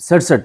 67,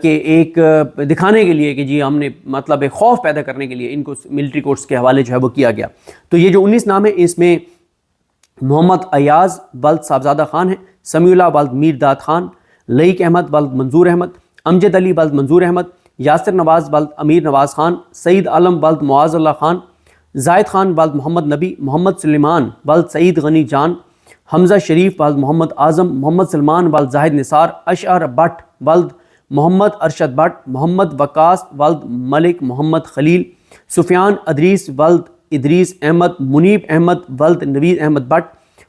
کہ ایک دکھانے کے لیے کہ جی ہم نے مطلب ایک خوف پیدا کرنے کے لیے ان کو ملٹری کورٹس کے حوالے جو ہے وہ کیا گیا. تو یہ جو 19 نام ہے اس میں محمد ایاز ولد صاحبزادہ خان ہے، سمیع اللہ ولد میر داد خان، لئیک احمد ولد منظور احمد، امجد علی ولد منظور احمد، یاسر نواز ولد امیر نواز خان، سعید عالم ولد معاذ اللہ خان، زاہد خان ولد محمد نبی، محمد سلیمان ولد سعید غنی جان، حمزہ شریف ولد محمد اعظم، محمد سلمان ولد زاہد نثار، اشعر بٹ ولد محمد ارشد بٹ، محمد وقاص ولد ملک محمد خلیل، سفیان ادریس ولد ادریس احمد، منیب احمد ولد نوید احمد بٹ،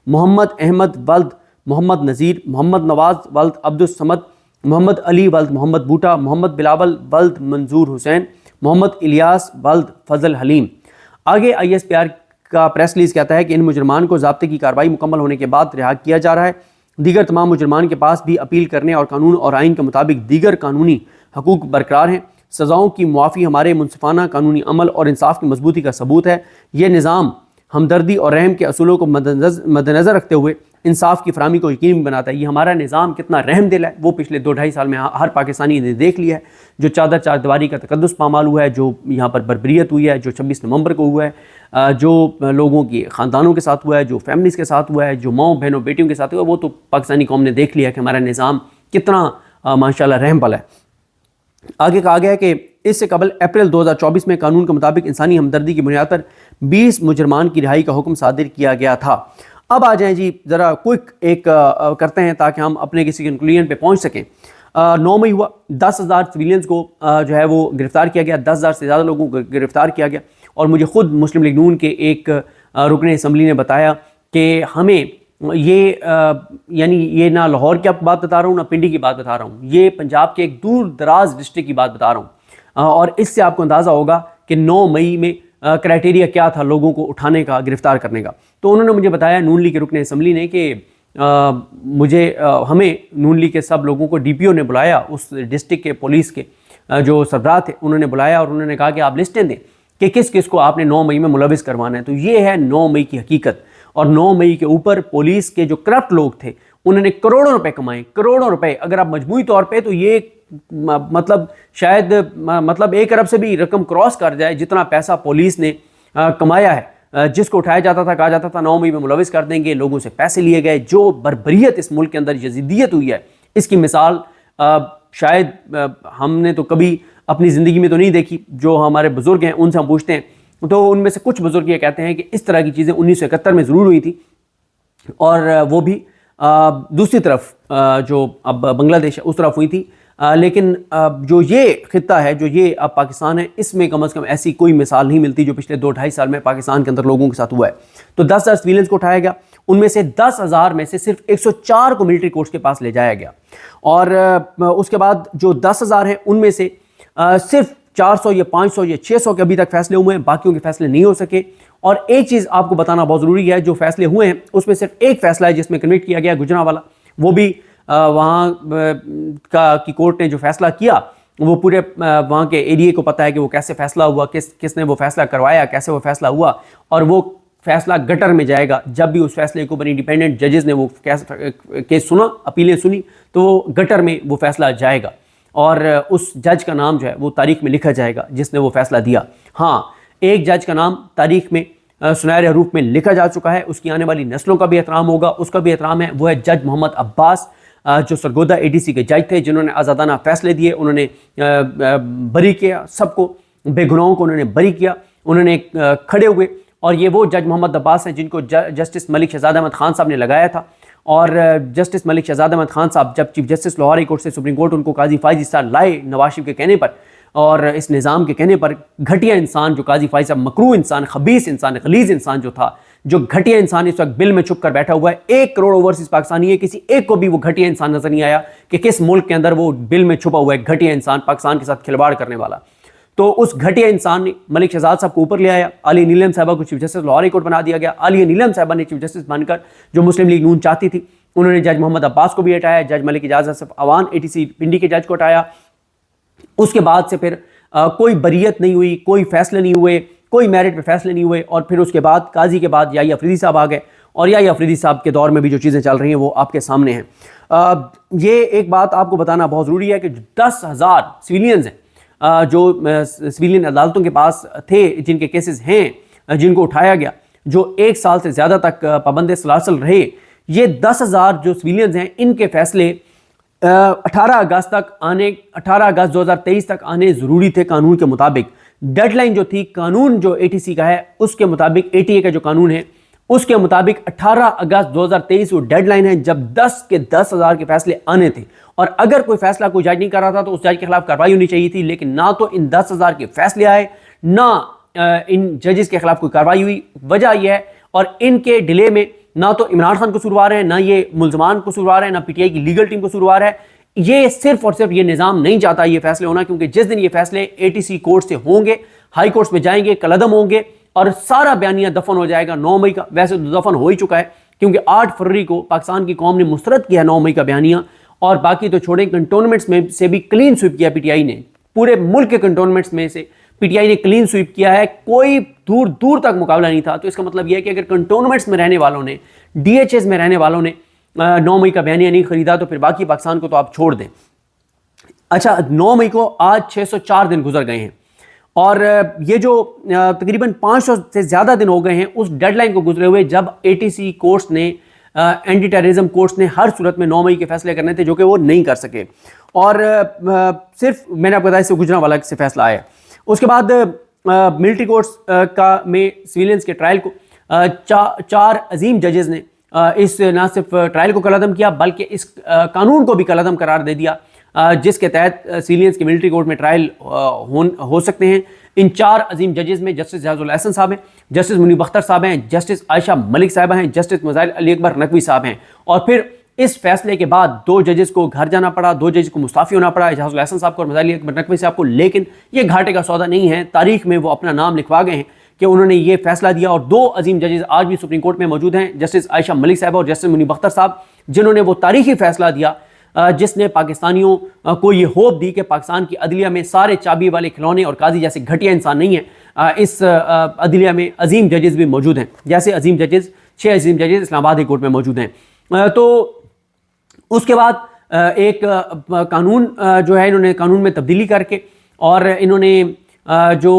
محمد احمد ولد محمد نذیر، محمد نواز ولد عبد الصمد، محمد علی ولد محمد بوٹا، محمد بلاول ولد منظور حسین، محمد الیاس ولد فضل حلیم. آگے ISPR کا پریس ریلیز کہتا ہے کہ ان مجرمان کو ضابطے کی کارروائی مکمل ہونے کے بعد رہا کیا جا رہا ہے. دیگر تمام مجرمان کے پاس بھی اپیل کرنے اور قانون اور آئین کے مطابق دیگر قانونی حقوق برقرار ہیں. سزاؤں کی معافی ہمارے منصفانہ قانونی عمل اور انصاف کی مضبوطی کا ثبوت ہے. یہ نظام ہمدردی اور رحم کے اصولوں کو مد نظر رکھتے ہوئے انصاف کی فراہمی کو یقینی بناتا ہے. یہ ہمارا نظام کتنا رحم دل ہے وہ پچھلے 2-2.5 سال میں ہر پاکستانی نے دیکھ لیا ہے. جو چادر چار دیواری کا تقدس پامال ہوا ہے، جو یہاں پر بربریت ہوئی ہے، جو 26 نومبر کو ہوا ہے، جو لوگوں کی خاندانوں کے ساتھ ہوا ہے، جو فیملیز کے ساتھ ہوا ہے، جو ماؤں بہنوں بیٹیوں کے ساتھ ہوا ہے، وہ تو پاکستانی قوم نے دیکھ لیا کہ ہمارا نظام کتنا ماشاءاللہ رحم بل ہے. آگے کہا گیا ہے کہ اس سے قبل اپریل 2024 میں قانون کے مطابق انسانی ہمدردی کی بنیاد پر 20 مجرمان کی رہائی کا حکم صادر کیا گیا تھا. اب آ جائیں جی ذرا کوئک ایک کرتے ہیں تاکہ ہم اپنے کسی کنکلوژن پہ پہنچ سکیں. 9 مئی ہوا، 10,000 سویلینز کو جو ہے وہ گرفتار کیا گیا، 10,000 سے زیادہ لوگوں کو گرفتار کیا گیا. اور مجھے خود مسلم لیگ نون کے ایک رکن اسمبلی نے بتایا کہ ہمیں یہ یعنی یہ نہ لاہور کی بات بتا رہا ہوں نہ پنڈی کی بات بتا رہا ہوں، یہ پنجاب کے ایک دور دراز ڈسٹرکٹ کی بات بتا رہا ہوں. اور اس سے آپ کو اندازہ ہوگا کہ 9 مئی میں کرائٹیریا کیا تھا لوگوں کو اٹھانے کا، گرفتار کرنے کا. تو انہوں نے مجھے بتایا نون لیگ کے رکن اسمبلی نے کہ ہمیں نون لیگ کے سب لوگوں کو DPO نے بلایا، اس ڈسٹرکٹ کے پولیس کے جو سربراہ تھے انہوں نے بلایا اور انہوں نے کہا کہ آپ لسٹیں دیں کہ کس کس کو آپ نے 9 مئی میں ملوث کروانا ہے. تو یہ ہے 9 مئی کی حقیقت. اور 9 مئی کے اوپر پولیس کے جو کرپٹ لوگ تھے انہوں نے کروڑوں روپے کمائے، کروڑوں روپے. اگر آپ مجموعی طور پہ تو یہ مطلب شاید 1 ارب سے بھی رقم کراس کر جائے جتنا پیسہ پولیس نے کمایا ہے. جس کو اٹھایا جاتا تھا کہا جاتا تھا 9 مئی میں ملوث کر دیں گے، لوگوں سے پیسے لیے گئے. جو بربریت اس ملک کے اندر یزیدیت ہوئی ہے اس کی مثال شاید ہم نے تو کبھی اپنی زندگی میں تو نہیں دیکھی. جو ہمارے بزرگ ہیں ان سے ہم پوچھتے ہیں تو ان میں سے کچھ بزرگ یہ کہتے ہیں کہ اس طرح کی چیزیں 1971 میں ضرور ہوئی تھی، اور وہ بھی دوسری طرف جو اب بنگلہ دیش ہے اس طرف ہوئی تھی. لیکن جو یہ خطہ ہے، جو یہ اب پاکستان ہے، اس میں کم از کم ایسی کوئی مثال نہیں ملتی جو پچھلے 2-2.5 سال میں پاکستان کے اندر لوگوں کے ساتھ ہوا ہے. تو 10,000 سویلینز کو اٹھایا گیا، ان میں سے 10,000 میں سے صرف 104 کو ملٹری کورٹس کے پاس لے جایا گیا. اور اس کے بعد جو 10,000 ہیں ان میں سے صرف 400 یا 500 یا 600 کے ابھی تک فیصلے ہوئے ہیں، باقیوں کے فیصلے نہیں ہو سکے. اور ایک چیز آپ کو بتانا بہت ضروری ہے، جو فیصلے ہوئے ہیں اس میں صرف ایک فیصلہ ہے جس میں کنوکٹ کیا گیا گجرانوالہ. وہ بھی وہاں کی کورٹ نے جو فیصلہ کیا وہ پورے وہاں کے ایریے کو پتہ ہے کہ وہ کیسے فیصلہ ہوا، کس نے وہ فیصلہ کروایا، کیسے وہ فیصلہ ہوا. اور وہ فیصلہ گٹر میں جائے گا. جب بھی اس فیصلے کے اوپر انڈیپینڈنٹ ججز نے وہ کیس سنا، اپیلیں سنی، تو وہ گٹر میں وہ فیصلہ جائے گا اور اس جج کا نام جو ہے وہ تاریخ میں لکھا جائے گا جس نے وہ فیصلہ دیا. ہاں، ایک جج کا نام تاریخ میں سنہرے حروف میں لکھا جا چکا ہے، اس کی آنے والی نسلوں کا بھی احترام ہوگا، اس کا بھی احترام ہے. وہ ہے جج محمد عباس، جو سرگودا ADC کے جج تھے، جنہوں نے آزادانہ فیصلے دیے. انہوں نے بری کیا سب کو، بے گناہوں کو انہوں نے بری کیا، انہوں نے کھڑے ہوئے. اور یہ وہ جج محمد عباس ہیں جن کو جسٹس ملک شہزاد احمد خان صاحب نے لگایا تھا. اور جسٹس ملک شہزاد احمد خان صاحب جب chief justice Lahore high court سے سپریم کورٹ ان کو قاضی فائز عیسیٰ لائے نواز شریف کے کہنے پر اور اس نظام کے کہنے پر، گھٹیا انسان جو قاضی فائز صاحب، مکروہ انسان، خبیث انسان، غلیظ انسان جو تھا، جو گھٹیا انسان اس وقت بل میں چھپ کر بیٹھا ہوا ہے. 1 کروڑ اوورسیز پاکستانی ہے، کسی ایک کو بھی وہ گھٹیا انسان نظر نہیں آیا کہ کس ملک کے اندر وہ بل میں چھپا ہوا ہے گھٹیا انسان پاکستان کے ساتھ کھلواڑ کرنے والا. تو اس گھٹیا انسان نے ملک شہزاد صاحب کو اوپر لے آیا. عالیہ نیلم صاحبہ کو chief justice Lahore high court بنا دیا گیا. عالیہ نیلم صاحبہ نے چیف جسٹس بن کر جو مسلم لیگ نون چاہتی تھی، انہوں نے جج محمد عباس کو بھی ہٹایا، جج ملک اعجاز اصف اوان ATC پنڈی کے جج کو ہٹایا. اس کے بعد سے پھر کوئی بریت نہیں ہوئی، کوئی فیصلے نہیں ہوئے، کوئی میرٹ پہ فیصلے نہیں ہوئے. اور پھر اس کے بعد قاضی کے بعد یحییٰ افریدی صاحب آ گئے، اور یحییٰ افریدی صاحب کے دور میں بھی جو چیزیں چل رہی ہیں وہ آپ کے سامنے ہیں. یہ ایک بات آپ کو بتانا بہت ضروری ہے کہ 10,000 سویلینز ہیں جو سویلین عدالتوں کے پاس تھے، جن کے کیسز ہیں، جن کو اٹھایا گیا، جو 1 سال سے زیادہ تک پابند سلاسل رہے، یہ 10,000 جو سویلینز ہیں، ان کے فیصلے 18 اگست 2023 تک آنے ضروری تھے قانون کے مطابق۔ ڈیڈ لائن جو تھی، قانون جو ATC کا ہے اس کے مطابق، ATA کا جو قانون ہے اس کے مطابق 18 اگست 2023 وہ ڈیڈ لائن ہے جب 10,000 کے فیصلے آنے تھے، اور اگر کوئی فیصلہ کوئی جج نہیں کر رہا تھا تو اس جج کے خلاف کارروائی ہونی چاہیے تھی، لیکن نہ تو ان 10,000 کے فیصلے آئے، نہ ان ججز کے خلاف کوئی کارروائی ہوئی۔ وجہ یہ ہے، اور ان کے ڈیلے میں نہ تو عمران خان قصوروار ہے، نہ یہ ملزمان قصوروار ہے، نہ PTI کی لیگل ٹیم قصوروار ہے، یہ صرف اور صرف یہ نظام نہیں چاہتا یہ فیصلے ہونا، کیونکہ جس دن یہ فیصلے ATC کورٹ سے ہوں گے، ہائی کورٹس میں جائیں گے، کالعدم ہوں گے اور سارا بیانیہ دفن ہو جائے گا 9 مئی کا۔ ویسے تو دفن ہو ہی چکا ہے، کیونکہ 8 فروری کو پاکستان کی قوم نے مسترد کیا 9 مئی کا بیانیہ، اور باقی تو چھوڑیں، کنٹونمنٹس میں سے بھی کلین سویپ کیا PTI نے، پورے ملک کے کنٹونمنٹس میں سے PTI نے کلین سویپ کیا ہے، کوئی دور دور تک مقابلہ نہیں تھا۔ تو اس کا مطلب یہ ہے کہ اگر کنٹونمنٹس میں رہنے والوں نے، DHS میں رہنے والوں نے 9 مئی کا بیانیہ نہیں خریدا تو پھر باقی پاکستان کو تو آپ چھوڑ دیں۔ اچھا، 9 مئی کو آج 604 دن گزر گئے ہیں، اور یہ جو تقریباً 500 سے زیادہ دن ہو گئے ہیں اس ڈیڈ لائن کو گزرے ہوئے جب ATC کورٹس نے، اینٹی ٹیررزم کورٹس نے ہر صورت میں 9 مئی کے فیصلے کرنے تھے، جو کہ وہ نہیں کر سکے، اور صرف میں نے آپ کو بتایا اس سے گجرانوالہ سے فیصلہ آیا۔ اس کے بعد ملٹری کورٹس کا میں سویلینز کے ٹرائل کو 4 عظیم ججز نے اس نہ صرف ٹرائل کو کالعدم کیا بلکہ اس قانون کو بھی کالعدم قرار دے دیا جس کے تحت سویلینز کے ملٹری کورٹ میں ٹرائل ہو سکتے ہیں۔ ان 4 عظیم ججز میں جسٹس ریاض الاحسن صاحب ہیں، جسٹس منیب اختر صاحب ہیں، جسٹس عائشہ ملک صاحبہ ہیں، جسٹس مظاہر علی اکبر نقوی صاحب ہیں، اور پھر اس فیصلے کے بعد 2 ججز کو گھر جانا پڑا، 2 ججز کو مستعفی ہونا پڑا، اعجاز الاحسن صاحب کو اور مظاہر علی اکبر نقوی صاحب کو، لیکن یہ گھاٹے کا سودا نہیں ہے، تاریخ میں وہ اپنا نام لکھوا گئے ہیں کہ انہوں نے یہ فیصلہ دیا، اور 2 عظیم ججز آج بھی سپریم کورٹ میں موجود ہیں، جسٹس عائشہ ملک صاحبہ اور جسٹس منیب اختر صاحب، جنہوں نے وہ تاریخی فیصلہ دیا جس نے پاکستانیوں کو یہ ہوپ دی کہ پاکستان کی عدلیہ میں سارے چابی والے کھلونے اور قاضی جیسے گھٹیا انسان نہیں ہیں، اس عدلیہ میں عظیم ججز بھی موجود ہیں، جیسے عظیم ججز 6 عظیم ججز اسلام آباد ہائی کورٹ میں موجود ہیں۔ تو اس کے بعد ایک قانون جو ہے انہوں نے قانون میں تبدیلی کر کے، اور انہوں نے جو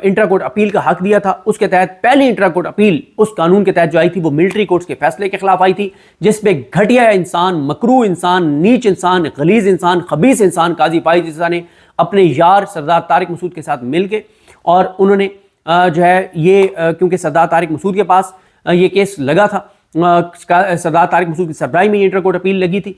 انٹرا کورٹ اپیل کا حق دیا تھا، اس کے تحت پہلی انٹرا کورٹ اپیل اس قانون کے تحت جو آئی تھی وہ ملٹری کورٹس کے فیصلے کے خلاف آئی تھی، جس پہ گھٹیا انسان، مکروہ انسان، نیچ انسان، غلیظ انسان، خبیث انسان قاضی فائز عیسیٰ نے اپنے یار سردار طارق مسعود کے ساتھ مل کے، اور انہوں نے جو ہے یہ کیونکہ سردار طارق مسعود کے پاس یہ کیس لگا تھا، سردار طارق مسعود کی سربراہی میں انٹر کورٹ اپیل لگی تھی،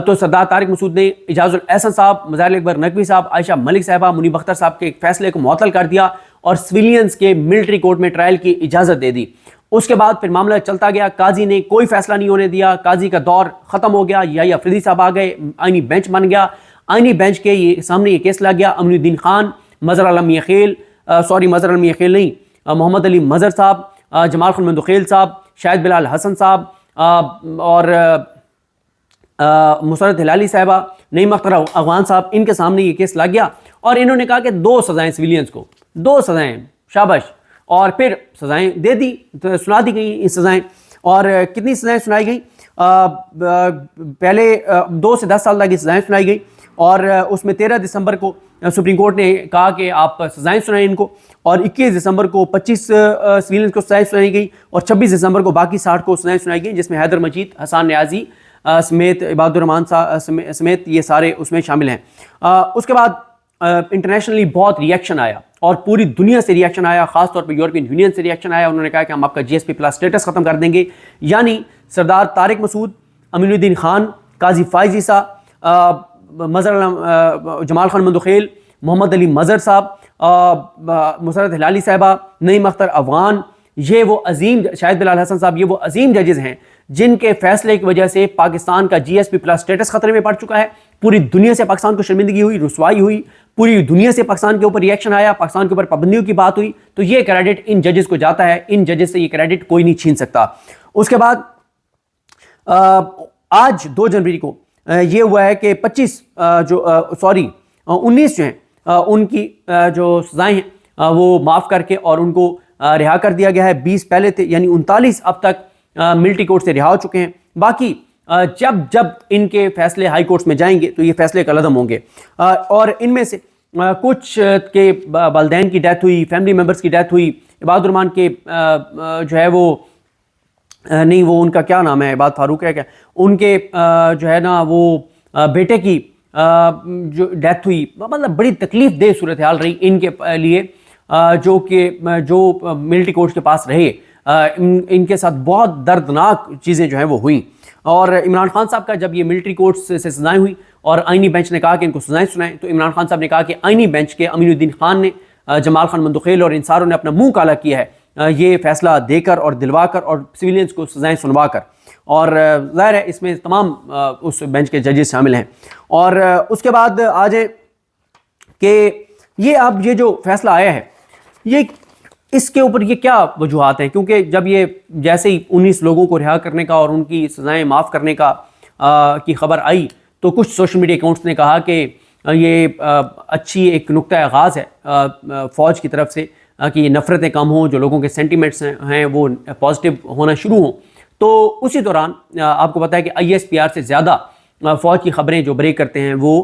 تو سردار طارق مسعود نے اعجاز الاحسن صاحب، مظاہر علی اکبر نقوی صاحب، عائشہ ملک صاحبہ، منیب اختر صاحب کے فیصلے کو معطل کر دیا اور سویلینز کے ملٹری کورٹ میں ٹرائل کی اجازت دے دی۔ اس کے بعد پھر معاملہ چلتا گیا، قاضی نے کوئی فیصلہ نہیں ہونے دیا، قاضی کا دور ختم ہو گیا، یا افریدی صاحب آ گئے، آئینی بینچ بن گیا، آئینی بینچ کے سامنے یہ کیس لگ گیا، امین الدین خان، مظہر عالم میاں خیل نہیں، محمد علی مظہر صاحب، جمال خان مندوخیل صاحب، شاہد بلال حسن صاحب، اور مسرت ہلالی صاحبہ، نعیم اختر افغان صاحب، ان کے سامنے یہ کیس لگ گیا، اور انہوں نے کہا کہ 2 سزائیں سویلینز کو، 2 سزائیں، شاباش، اور پھر سزائیں دے دی، سنا دی گئیں یہ سزائیں، اور کتنی سزائیں سنائی گئیں؟ پہلے 2 سے 10 سال تک کی سزائیں سنائی گئیں، اور اس میں 13 دسمبر کو سپریم کورٹ نے کہا کہ آپ سزائیں سنائیں ان کو، اور 21 دسمبر کو 25 سویلینز کو سزائیں سنائی گئی، اور 26 دسمبر کو باقی 60 کو سزائیں سنائی گئیں، جس میں حیدر مجید، حسان نیازی سمیت، عباد الرحمان سمیت یہ سارے اس میں شامل ہیں۔ اس کے بعد انٹرنیشنلی بہت ریئیکشن آیا، اور پوری دنیا سے ریئیکشن آیا، خاص طور پہ یورپین یونین سے ریئیکشن آیا، انہوں نے کہا کہ ہم آپ کا GSP+ اسٹیٹس ختم کر دیں گے، یعنی سردار طارق مسعود، امین الدین خان، قاضی فائز عیسیٰ، جمال خان مندوخیل، محمد علی مظہر صاحب، مسرت ہلالی صاحبہ، نعیم اختر افغان، یہ وہ عظیم، شاہد بلال حسن صاحب، یہ وہ عظیم ججز ہیں جن کے فیصلے کی وجہ سے پاکستان کا GSP+ اسٹیٹس خطرے میں پڑ چکا ہے، پوری دنیا سے پاکستان کو شرمندگی ہوئی، رسوائی ہوئی، پوری دنیا سے پاکستان کے اوپر ریئیکشن آیا، پاکستان کے اوپر پابندیوں کی بات ہوئی، تو یہ کریڈٹ ان ججز کو جاتا ہے، ان ججز سے یہ کریڈٹ کوئی نہیں چھین سکتا۔ اس کے بعد آج 2 جنوری کو یہ ہوا ہے کہ 19 جو ہیں ان کی جو سزائیں ہیں وہ معاف کر کے اور ان کو رہا کر دیا گیا ہے، 20 پہلے تھے، یعنی 39 اب تک ملٹری کورٹ سے رہا ہو چکے ہیں، باقی جب جب ان کے فیصلے ہائی کورٹس میں جائیں گے تو یہ فیصلے کالعدم ہوں گے، اور ان میں سے کچھ کے والدین کی ڈیتھ ہوئی، فیملی ممبرس کی ڈیتھ ہوئی، عباد الرحمن کے جو ہے وہ نہیں وہ ان کا کیا نام ہے، عباد فاروق ہے کیا، ان کے جو ہے نا وہ بیٹے کی جو ڈیتھ ہوئی، مطلب بڑی تکلیف دہ صورتحال رہی ان کے لیے، جو ملٹری کورٹس کے پاس رہے، ان کے ساتھ بہت دردناک چیزیں جو ہیں وہ ہوئیں۔ اور عمران خان صاحب کا جب یہ ملٹری کورٹس سے سزائیں ہوئی اور آئینی بینچ نے کہا کہ ان کو سزائیں سنائیں، تو عمران خان صاحب نے کہا کہ آئینی بینچ کے امین الدین خان نے، جمال خان مندخیل اور ان ساروں نے اپنا منہ کالا کیا ہے یہ فیصلہ دے کر اور دلوا کر اور سویلینز کو سزائیں سنوا کر، اور ظاہر ہے اس میں تمام اس بینچ کے ججز شامل ہیں۔ اور اس کے بعد آ جائیں کہ یہ اب یہ جو فیصلہ آیا ہے یہ اس کے اوپر یہ کیا وجوہات ہیں، کیونکہ جب یہ جیسے ہی 19 لوگوں کو رہا کرنے کا اور ان کی سزائیں معاف کرنے کا کی خبر آئی تو کچھ سوشل میڈیا اکاؤنٹس نے کہا کہ یہ اچھی ایک نقطہ آغاز ہے فوج کی طرف سے کہ یہ نفرتیں کم ہوں، جو لوگوں کے سینٹیمنٹس ہیں وہ پازیٹیو ہونا شروع ہوں۔ تو اسی دوران آپ کو پتہ ہے کہ ISPR سے زیادہ فوج کی خبریں جو بریک کرتے ہیں وہ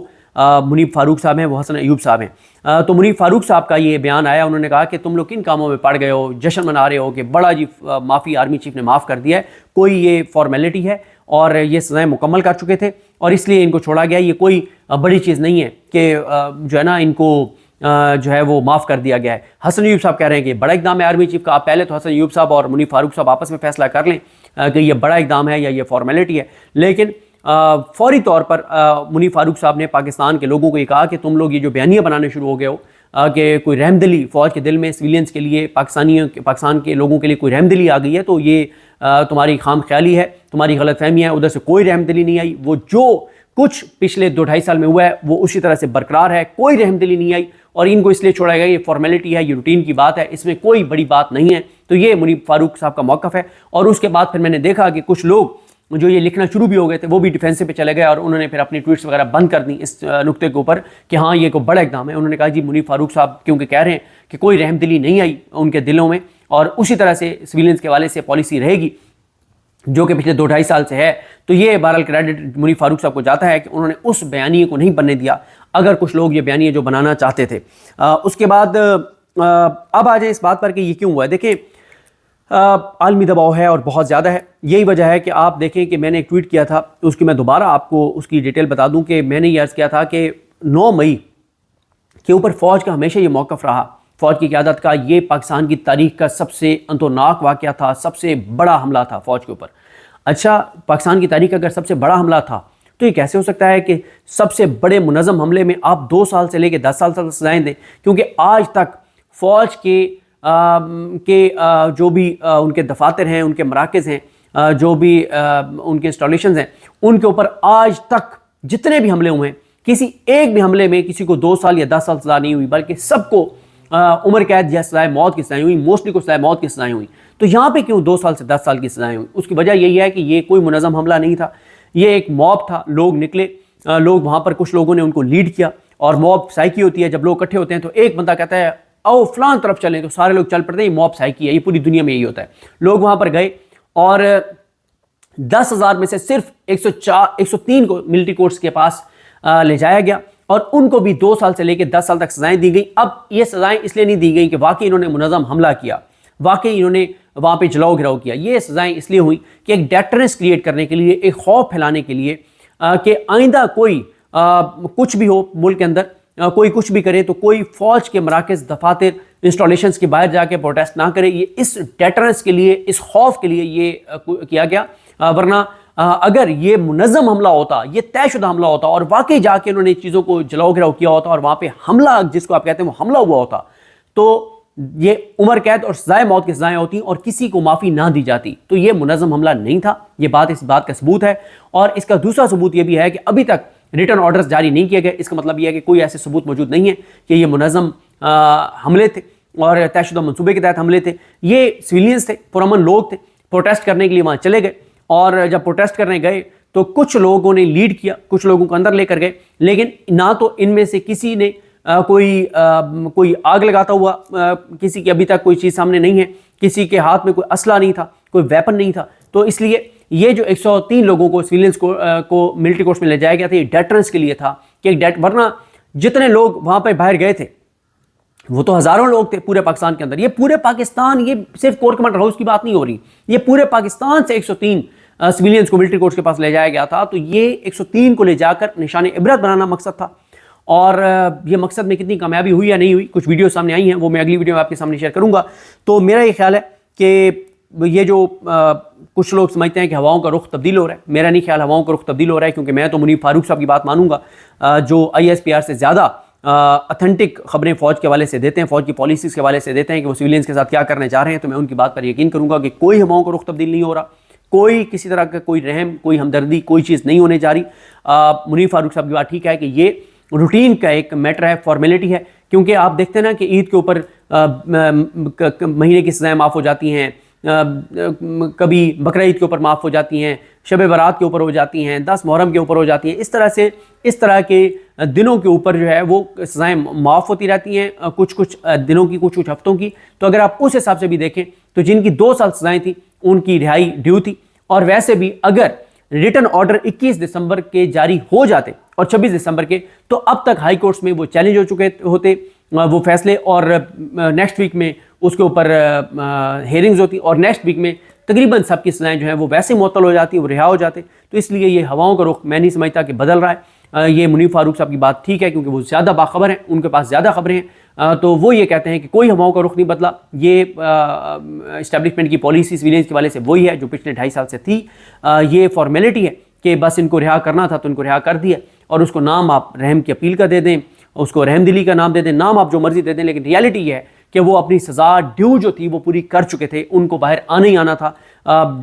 منیب فاروق صاحب ہیں، وہ حسن ایوب صاحب ہیں۔ تو منیب فاروق صاحب کا یہ بیان آیا، انہوں نے کہا کہ تم لوگ کن کاموں میں پڑ گئے ہو، جشن منا رہے ہو کہ بڑا جی معافی آرمی چیف نے معاف کر دیا ہے، کوئی یہ فارمیلٹی ہے اور یہ سزائیں مکمل کر چکے تھے اور اس لیے ان کو چھوڑا گیا، یہ کوئی بڑی چیز نہیں ہے کہ جو ہے نا ان کو جو ہے وہ معاف کر دیا گیا ہے۔ حسن ایوب صاحب کہہ رہے ہیں کہ بڑا اقدام ہے آرمی چیف کا، آپ پہلے تو حسن ایوب صاحب اور منیب فاروق صاحب آپس میں فیصلہ کر لیں کہ یہ بڑا اقدام ہے یا یہ فارمیلٹی ہے، لیکن فوری طور پر منیب فاروق صاحب نے پاکستان کے لوگوں کو یہ کہا کہ تم لوگ یہ جو بیانیہ بنانے شروع ہو گئے ہو کہ کوئی رحمدلی فوج کے دل میں سویلینز کے لیے، پاکستان کے لوگوں کے لیے کوئی رحمدلی آ گئی ہے، تو یہ تمہاری خام خیالی ہے، تمہاری غلط فہمی ہے، ادھر سے کوئی رحمدلی نہیں آئی، وہ جو کچھ پچھلے 2-2.5 سال میں ہوا ہے وہ اسی طرح سے برقرار ہے، کوئی رحمدلی نہیں آئی اور ان کو اس لیے چھوڑا گیا، یہ فارمیلٹی ہے، یہ روٹین کی بات ہے، اس میں کوئی بڑی بات نہیں ہے۔ تو یہ منیب فاروق صاحب کا موقف ہے۔ اور اس کے بعد پھر میں نے دیکھا کہ کچھ لوگ جو یہ لکھنا شروع بھی ہو گئے تھے وہ بھی ڈیفینس پہ چلے گئے اور انہوں نے پھر اپنی ٹویٹس وغیرہ بند کر دیں اس نقطے کے اوپر کہ ہاں یہ کوئی بڑا اقدام ہے۔ انہوں نے کہا جی منیب فاروق صاحب کیونکہ کہہ رہے ہیں کہ کوئی رحمدلی نہیں آئی ان کے دلوں میں اور اسی طرح سے سویلینز کے حوالے سے پالیسی رہے گی جو کہ پچھلے 2-2.5 سال سے ہے، تو یہ بہرحال کریڈٹ منیب فاروق صاحب کو جاتا ہے کہ انہوں نے اس بیانیے کو نہیں بننے دیا اگر کچھ لوگ یہ بیانیے جو بنانا چاہتے تھے۔ اس کے بعد اب آ جائیں اس بات پر کہ یہ کیوں ہوا ہے۔ دیکھیں عالمی دباؤ ہے اور بہت زیادہ ہے، یہی وجہ ہے کہ آپ دیکھیں کہ میں نے ایک ٹویٹ کیا تھا، اس کی میں دوبارہ آپ کو اس کی ڈیٹیل بتا دوں کہ میں نے یہ عرض کیا تھا کہ 9 مئی کے اوپر فوج کا ہمیشہ یہ موقف رہا، فوج کی قیادت کا، یہ پاکستان کی تاریخ کا سب سے انتوناک واقعہ تھا، سب سے بڑا حملہ تھا فوج کے اوپر۔ اچھا پاکستان کی تاریخ کا اگر سب سے بڑا حملہ تھا تو یہ کیسے ہو سکتا ہے کہ سب سے بڑے منظم حملے میں آپ 2 سال سے لے کے 10 سال تک سزائیں دیں؟ کیونکہ آج تک فوج کے جو بھی ان کے دفاتر ہیں، ان کے مراکز ہیں، جو بھی ان کے انسٹالیشنز ہیں، ان کے اوپر آج تک جتنے بھی حملے ہوئے ہیں کسی ایک بھی حملے میں کسی کو 2 سال یا 10 سال سزا نہیں ہوئی، بلکہ سب کو عمر قید یا سزائے موت کی سزائیں ہوئی، موسٹلی کو سزائے موت کی سزائیں ہوئی۔ تو یہاں پہ کیوں 2 سال سے 10 سال کی سزائیں ہوئی؟ اس کی وجہ یہی ہے کہ یہ کوئی منظم حملہ نہیں تھا، یہ ایک موب تھا، لوگ نکلے، لوگ وہاں پر کچھ لوگوں نے ان کو لیڈ کیا، اور موب سائیکی ہوتی ہے، جب لوگ اکٹھے ہوتے ہیں تو ایک بندہ کہتا ہے او فلان طرف چلیں تو سارے لوگ چل پڑتے ہیں، یہ موب سائیکی ہے، یہ پوری دنیا میں یہی ہوتا ہے۔ لوگ وہاں پر گئے اور 10,000 میں سے صرف 103 کو ملٹری کورٹس کے پاس لے جایا گیا اور ان کو بھی 2 سال سے لے کے 10 سال تک سزائیں دی گئی۔ اب یہ سزائیں اس لیے نہیں دی گئی کہ واقعی انہوں نے منظم حملہ کیا، واقعی انہوں نے وہاں پہ جلاؤ گراؤ کیا، یہ سزائیں اس لیے ہوئی کہ ایک ڈیٹرنس کریٹ کرنے کے لیے، ایک خوف پھیلانے کے لیے کہ آئندہ کوئی کچھ بھی ہو ملک کے اندر، کوئی کچھ بھی کرے تو کوئی فوج کے مراکز، دفاتر، انسٹالیشنز کے باہر جا کے پروٹیسٹ نہ کرے۔ یہ اس ڈیٹرنس کے لیے، اس خوف کے لیے یہ کیا گیا، ورنہ اگر یہ منظم حملہ ہوتا، یہ طے شدہ حملہ ہوتا اور واقعی جا کے انہوں نے چیزوں کو جلاؤ گراؤ کیا ہوتا اور وہاں پہ حملہ جس کو آپ کہتے ہیں وہ حملہ ہوا ہوتا، تو یہ عمر قید اور سزائے موت کی سزائیں ہوتی اور کسی کو معافی نہ دی جاتی۔ تو یہ منظم حملہ نہیں تھا، یہ بات اس بات کا ثبوت ہے۔ اور اس کا دوسرا ثبوت یہ بھی ہے کہ ابھی تک ریٹرن آرڈرز جاری نہیں کیے گئے، اس کا مطلب یہ ہے کہ کوئی ایسے ثبوت موجود نہیں ہے کہ یہ منظم حملے تھے اور طے شدہ منصوبے کے تحت حملے تھے۔ یہ سویلینز تھے، پرامن لوگ تھے، پروٹیسٹ کرنے کے لیے وہاں چلے گئے اور جب پروٹیسٹ کرنے گئے تو کچھ لوگوں نے لیڈ کیا، کچھ لوگوں کو اندر لے کر گئے، لیکن نہ تو ان میں سے کسی نے کوئی آگ لگاتا ہوا، کسی کی ابھی تک کوئی چیز سامنے نہیں ہے، کسی کے ہاتھ میں کوئی اسلحہ نہیں تھا، کوئی ویپن نہیں تھا. تو اس لیے یہ جو 103 لوگوں کو سویلینس کو ملٹری کورٹس میں لے جایا گیا تھا یہ ڈیٹرنس کے لیے تھا کہ ورنہ جتنے لوگ وہاں پہ باہر گئے تھے وہ تو ہزاروں لوگ تھے پورے پاکستان کے اندر. یہ پورے پاکستان, یہ صرف کور کمانڈر ہاؤس کی بات نہیں ہو رہی, یہ پورے پاکستان سے 103 سویلینز کو ملٹری کورٹس کے پاس لے جایا گیا تھا. تو یہ 103 کو لے جا کر نشان عبرت بنانا مقصد تھا, اور یہ مقصد میں کتنی کامیابی ہوئی یا نہیں ہوئی, کچھ ویڈیو سامنے آئی ہیں, وہ میں اگلی ویڈیو میں آپ کے سامنے شیئر کروں گا. تو میرا یہ خیال ہے کہ یہ جو کچھ لوگ سمجھتے ہیں کہ ہواؤں کا رخ تبدیل ہو رہا ہے, میرا نہیں خیال ہواؤں کا رخ تبدیل ہو رہا ہے, کیونکہ میں تو منیف فاروق صاحب کی بات مانوں گا جو ISPR سے زیادہ اتھینٹک خبریں فوج کے حوالے سے دیتے ہیں, فوج کی پالیسیز کے حوالے سے دیتے ہیں کہ وہ سویلینز کے ساتھ کیا کرنے جا رہے ہیں. تو میں ان کی بات پر یقین کروں گا کہ کوئی ہواؤں کا رخ تبدیل نہیں ہو رہا, کوئی کسی طرح کا کوئی رحم, کوئی ہمدردی, کوئی چیز نہیں ہونے جا رہی. منیف فاروق صاحب کی بات ٹھیک ہے کہ یہ روٹین کا ایک میٹر ہے, فارمیلٹی ہے, کیونکہ آپ دیکھتے ہیں نا کہ عید کے اوپر مہینے کی سزائیں معاف ہو جاتی ہیں, کبھی بقرہ عید کے اوپر معاف ہو جاتی ہیں, شب برات کے اوپر ہو جاتی ہیں, 10 محرم کے اوپر ہو جاتی ہیں. اس طرح سے اس طرح کے دنوں کے اوپر جو ہے وہ سزائیں معاف ہوتی رہتی ہیں, کچھ دنوں کی, کچھ ہفتوں کی. تو اگر آپ اس حساب سے بھی دیکھیں تو جن کی 2 سال سزائیں تھیں ان کی رہائی ڈیو تھی. اور ویسے بھی اگر ریٹن آرڈر 21 دسمبر کے جاری ہو جاتے اور 26 دسمبر کے, تو اب تک ہائی کورٹس میں وہ چیلنج ہو چکے ہوتے وہ فیصلے, اور نیکسٹ ویک میں اس کے اوپر ہیئرنگز ہوتی, اور نیکسٹ ویک میں تقریباً سب کی سزائیں جو ہیں وہ ویسے معطل ہو جاتی, وہ رہا ہو جاتے. تو اس لیے یہ ہواؤں کا رخ میں نہیں سمجھتا کہ بدل رہا ہے. یہ منیف فاروق صاحب کی بات ٹھیک ہے کیونکہ وہ زیادہ باخبر ہیں, ان کے پاس زیادہ خبریں ہیں, تو وہ یہ کہتے ہیں کہ کوئی ہواؤں کا رخ نہیں بدلا. یہ اسٹیبلشمنٹ کی پالیسی سویلینز کے والے سے وہی ہے جو پچھلے 2.5 سال سے تھی. یہ فارمیلٹی ہے کہ بس ان کو رہا کرنا تھا تو ان کو رہا کر دیا, اور اس کو نام آپ رحم کی اپیل کا دے دیں, اس کو رحم دلی کا نام دے دیں, نام آپ جو مرضی دے دیں, لیکن ریالٹی یہ ہے کہ وہ اپنی سزا ڈیو جو تھی وہ پوری کر چکے تھے. ان کو باہر آنا ہی آنا تھا.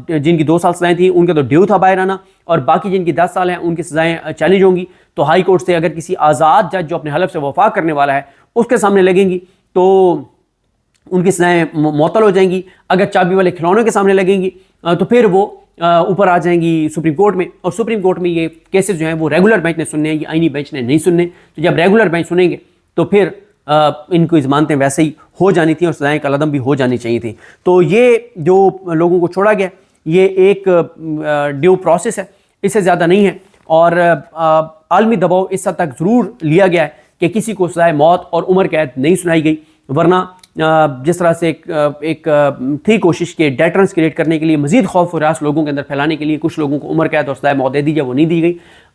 جن کی 2 سال سزائیں تھیں ان کا تو ڈیو تھا باہر آنا, اور باقی جن کی 10 سال ہیں ان کی سزائیں چیلنج ہوں گی. تو ہائی کورٹ سے اگر کسی آزاد جج جو اپنے حلف سے وفا کرنے والا ہے اس کے سامنے لگیں گی تو ان کی سزائیں معطل ہو جائیں گی. اگر چابی والے کھلونوں کے سامنے لگیں گی تو پھر وہ اوپر آ جائیں گی سپریم کورٹ میں, اور سپریم کورٹ میں یہ کیسز جو ہیں وہ ریگولر بینچ نے سننے ہیں, یہ آئینی بینچ نے نہیں سننے. تو جب ریگولر بینچ سنیں گے تو پھر ان کو ضمانتیں ویسے ہی ہو جانی تھیں اور سزائیں کالعدم بھی ہو جانی چاہیے تھیں. تو یہ جو لوگوں کو چھوڑا گیا یہ ایک ڈیو پروسیس ہے, اس سے زیادہ نہیں ہے. اور عالمی دباؤ اس حد تک ضرور لیا گیا ہے کہ کسی کو سزائے موت اور عمر قید نہیں سنائی گئی, ورنہ جس طرح سے ایک تھی کوشش کہ ڈیٹرنس کریٹ کرنے کے لیے, مزید خوف و ہراس لوگوں کے اندر پھیلانے کے لیے کچھ لوگوں کو عمر قید اور سزائے موت دے دی جائے, وہ نہیں دی گئی.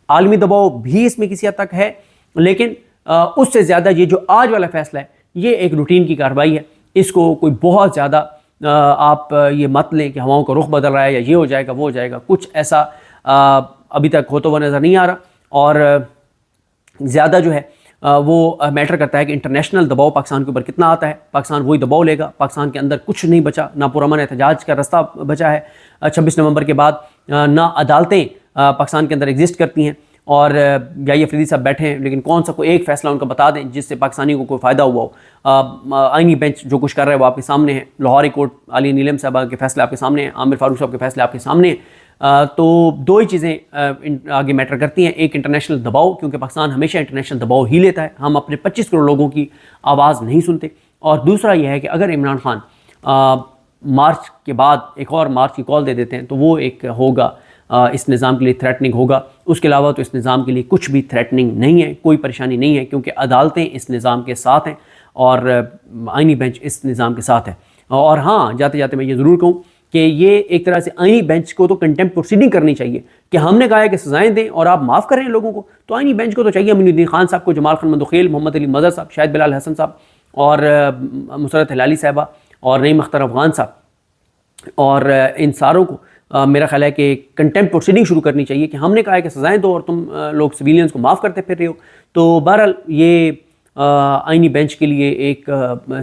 عالمی دباؤ بھی اس میں کسی حد تک ہے, لیکن اس سے زیادہ یہ جو آج والا فیصلہ ہے یہ ایک روٹین کی کارروائی ہے. اس کو کوئی بہت زیادہ آپ یہ مت لیں کہ ہواؤں کا رخ بدل رہا ہے یا یہ ہو جائے گا وہ ہو جائے گا, کچھ ایسا ابھی تک ہوتا ہوا نظر نہیں آ رہا. اور زیادہ جو ہے وہ میٹر کرتا ہے کہ انٹرنیشنل دباؤ پاکستان کے اوپر کتنا آتا ہے. پاکستان وہی دباؤ لے گا, پاکستان کے اندر کچھ نہیں بچا, نہ پرامن احتجاج کا رستہ بچا ہے 26 نومبر کے بعد, نہ عدالتیں پاکستان کے اندر ایگزسٹ کرتی ہیں. اور یہ افریدی صاحب بیٹھے ہیں, لیکن کون سا کوئی ایک فیصلہ ان کا بتا دیں جس سے پاکستانی کو کوئی فائدہ ہوا ہو. آئینی بینچ جو کچھ کر رہا ہے وہ آپ کے سامنے ہے, لاہور کورٹ علی نیلم صاحبہ کے فیصلے آپ کے سامنے ہیں, عامر فاروق صاحب کے فیصلے آپ کے سامنے ہیں. تو 2 ہی چیزیں آگے میٹر کرتی ہیں, ایک انٹرنیشنل دباؤ, کیونکہ پاکستان ہمیشہ انٹرنیشنل دباؤ ہی لیتا ہے, ہم اپنے 25 کروڑ لوگوں کی آواز نہیں سنتے. اور دوسرا یہ ہے کہ اگر عمران خان مارچ کے بعد ایک اور مارچ کی کال دے دیتے ہیں تو وہ ایک ہوگا اس نظام کے لیے تھریٹننگ ہوگا. اس کے علاوہ تو اس نظام کے لیے کچھ بھی تھریٹننگ نہیں ہے, کوئی پریشانی نہیں ہے, کیونکہ عدالتیں اس نظام کے ساتھ ہیں اور آئینی بینچ اس نظام کے ساتھ ہے. اور ہاں, جاتے جاتے میں یہ ضرور کہوں کہ یہ ایک طرح سے آئینی بینچ کو تو کنٹمپٹ پروسیڈنگ کرنی چاہیے کہ ہم نے کہا ہے کہ سزائیں دیں اور آپ معاف کریں لوگوں کو, تو آئینی بینچ کو تو چاہیے امین الدین خان صاحب کو, جمال خان مندوخیل, محمد علی مظہر صاحب, شاہد بلال حسن صاحب, اور مسرت ہلالی صاحبہ, اور نعیم اختر افغان صاحب, اور ان ساروں کو میرا خیال ہے کہ کنٹمپٹ پروسیڈنگ شروع کرنی چاہیے کہ ہم نے کہا ہے کہ سزائیں دو اور تم لوگ سویلینز کو معاف کرتے پھر رہے ہو. تو بہرحال یہ آئینی بینچ کے لیے ایک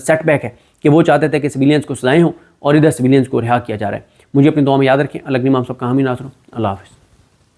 سیٹ بیک ہے کہ وہ چاہتے تھے کہ سویلینز کو سزائیں ہوں اور ادھر سویلینز کو رہا کیا جا رہا ہے. مجھے اپنی دعا میں یاد رکھیں. الگ امام صاحب کا حامی ناصر ہوں. اللہ حافظ.